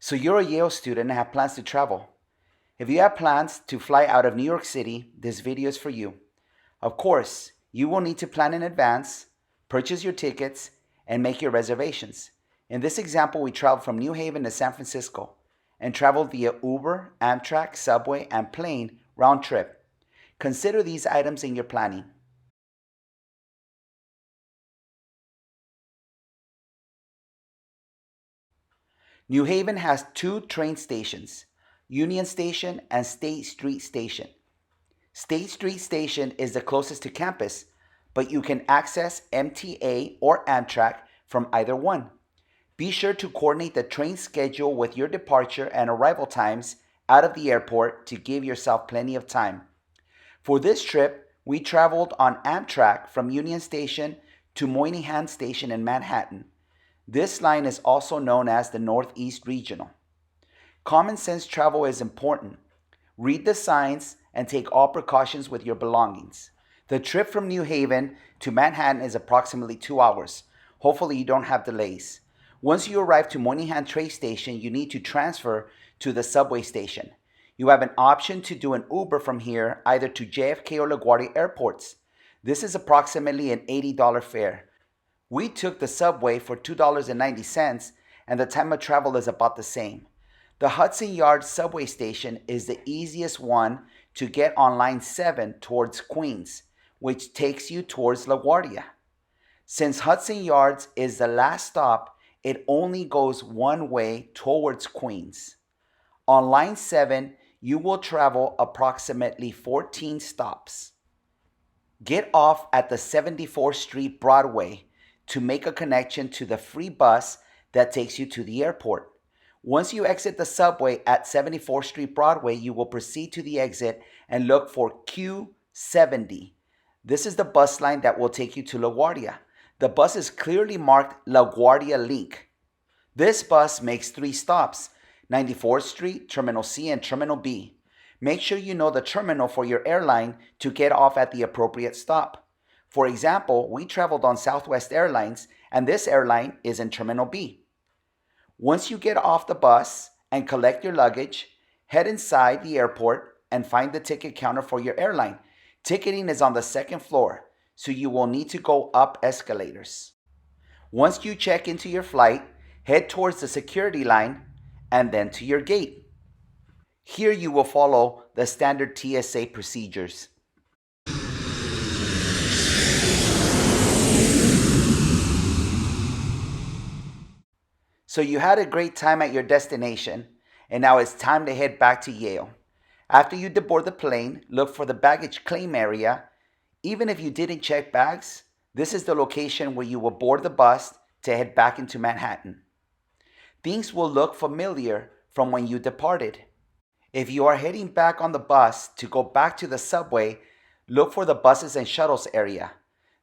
So you're a Yale student and have plans to travel. If you have plans to fly out of New York City, this video is for you. Of course, you will need to plan in advance, purchase your tickets, and make your reservations. In this example, we traveled from New Haven to San Francisco and traveled via Uber, Amtrak, subway, and plane round trip. Consider these items in your planning. New Haven has two train stations, Union Station and State Street Station. State Street Station is the closest to campus, but you can access MTA or Amtrak from either one. Be sure to coordinate the train schedule with your departure and arrival times out of the airport to give yourself plenty of time. For this trip, we traveled on Amtrak from Union Station to Moynihan Station in Manhattan. This line is also known as the Northeast Regional. Common sense travel is important. Read the signs and take all precautions with your belongings. The trip from New Haven to Manhattan is approximately 2 hours. Hopefully you don't have delays. Once you arrive to Moynihan train station, you need to transfer to the subway station. You have an option to do an Uber from here, either to JFK or LaGuardia airports. This is approximately an $80 fare. We took the subway for $2.90, and the time of travel is about the same. The Hudson Yards subway station is the easiest one to get on line 7 towards Queens, which takes you towards LaGuardia. Since Hudson Yards is the last stop, it only goes one way towards Queens. On line 7, you will travel approximately 14 stops. Get off at the 74th Street Broadway to make a connection to the free bus that takes you to the airport. Once you exit the subway at 74th Street Broadway, you will proceed to the exit and look for Q70. This is the bus line that will take you to LaGuardia. The bus is clearly marked LaGuardia Link. This bus makes 3 stops, 94th Street, Terminal C, and Terminal B. Make sure you know the terminal for your airline to get off at the appropriate stop. For example, we traveled on Southwest Airlines, and this airline is in Terminal B. Once you get off the bus and collect your luggage, head inside the airport and find the ticket counter for your airline. Ticketing is on the 2nd floor, so you will need to go up escalators. Once you check into your flight, head towards the security line and then to your gate. Here you will follow the standard TSA procedures. So you had a great time at your destination, and now it's time to head back to Yale. After you deboard the plane, look for the baggage claim area. Even if you didn't check bags, this is the location where you will board the bus to head back into Manhattan. Things will look familiar from when you departed. If you are heading back on the bus to go back to the subway, look for the buses and shuttles area.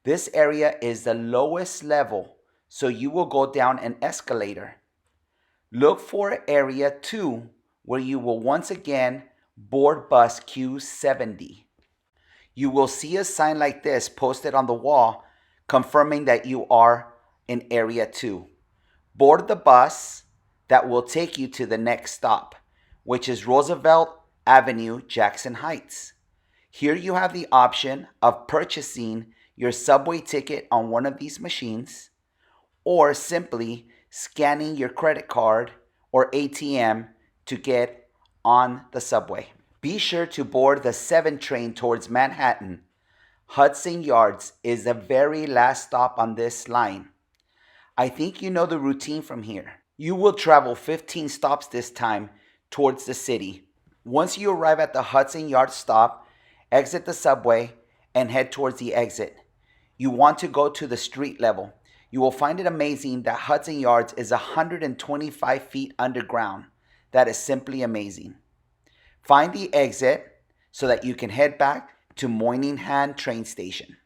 This area is the lowest level, so you will go down an escalator. Look for area 2, where you will once again board bus Q70. You will see a sign like this posted on the wall confirming that you are in area 2. Board the bus that will take you to the next stop, which is Roosevelt Avenue, Jackson Heights. Here you have the option of purchasing your subway ticket on one of these machines, or simply scanning your credit card or ATM to get on the subway. Be sure to board the 7 train towards Manhattan. Hudson Yards is the very last stop on this line. I think you know the routine from here. You will travel 15 stops this time towards the city. Once you arrive at the Hudson Yards stop, exit the subway and head towards the exit. You want to go to the street level. You will find it amazing that Hudson Yards is 125 feet underground. That is simply amazing. Find the exit so that you can head back to Moynihan train station.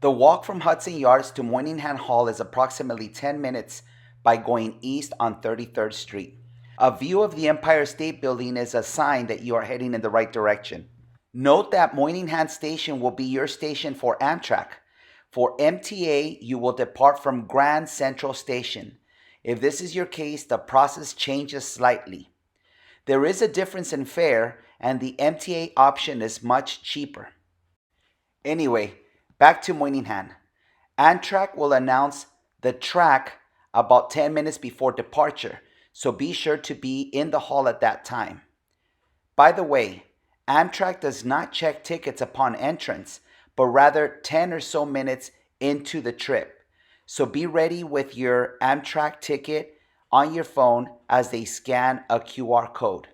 The walk from Hudson Yards to Moynihan Hall is approximately 10 minutes by going east on 33rd Street. A view of the Empire State Building is a sign that you are heading in the right direction. Note that Moynihan Station will be your station for Amtrak. For MTA, you will depart from Grand Central Station. If this is your case, the process changes slightly. There is a difference in fare, and the MTA option is much cheaper. Anyway, back to Moynihan. Amtrak will announce the track about 10 minutes before departure, so be sure to be in the hall at that time. By the way, Amtrak does not check tickets upon entrance, but rather 10 or so minutes into the trip. So be ready with your Amtrak ticket on your phone as they scan a QR code.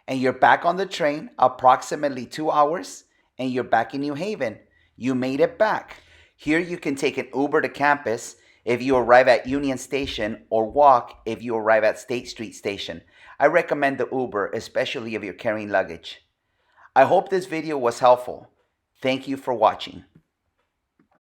And you're back on the train approximately 2 hours, and you're back in New Haven. You made it back. Here you can take an Uber to campus if you arrive at Union Station, or walk if you arrive at State Street Station. I recommend the Uber, especially if you're carrying luggage. I hope this video was helpful. Thank you for watching.